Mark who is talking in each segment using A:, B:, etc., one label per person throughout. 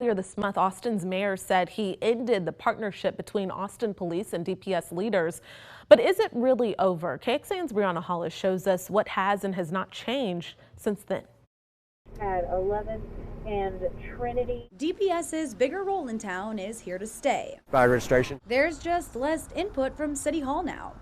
A: Earlier this month, Austin's mayor said he ended the partnership between Austin police and DPS leaders. But is it really over? KXAN's Brianna Hollis shows us what has and has not changed since then.
B: At 11 and Trinity.
C: DPS's bigger role in town is here to stay.
D: By registration.
C: There's just less input from City Hall now.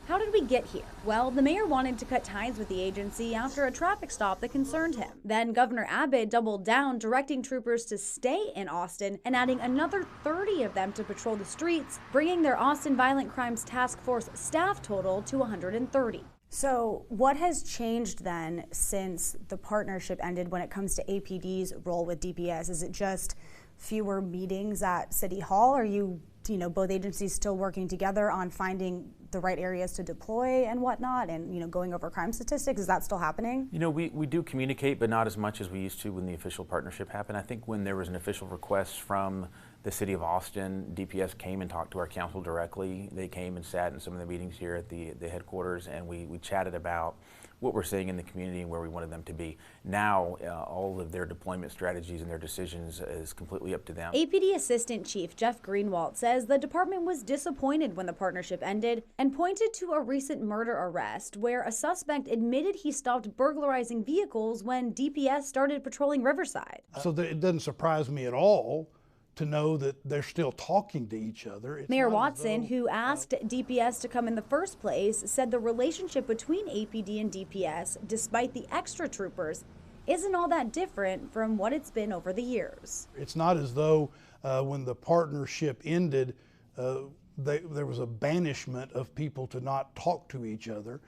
C: How did we get here? Well, the mayor wanted to cut ties with the agency after a traffic stop that concerned him. Then Governor Abbott doubled down, directing troopers to stay in Austin and adding another 30 of them to patrol the streets, bringing their Austin Violent Crimes Task Force staff total to 130.
E: So what has changed then since the partnership ended when it comes to APD's role with DPS? Is it just fewer meetings at City Hall? Are you both agencies still working together on finding the right areas to deploy and whatnot, and going over crime statistics? Is that still happening?
D: We do communicate, but not as much as we used to when the official partnership happened. I think when there was an official request from the city of Austin, DPS came and talked to our council directly. They came and sat in some of the meetings here at the headquarters, and we chatted about what we're seeing in the community and where we wanted them to be. Now, all of their deployment strategies and their decisions is completely up to them.
C: APD Assistant Chief Jeff Greenwald says the department was disappointed when the partnership ended and pointed to a recent murder arrest where a suspect admitted he stopped burglarizing vehicles when DPS started patrolling Riverside.
F: So it doesn't surprise me at all to know that they're still talking to each other.
C: Mayor Watson, who asked DPS to come in the first place, said the relationship between APD and DPS, despite the extra troopers, isn't all that different from what it's been over the years.
F: It's not as though when the partnership ended, there was a banishment of people to not talk to each other.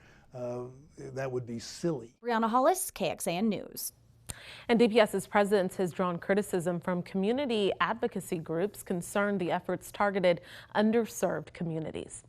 F: That would be silly.
C: Brianna Hollis, KXAN News.
A: And DPS's presence has drawn criticism from community advocacy groups concerned the efforts targeted underserved communities.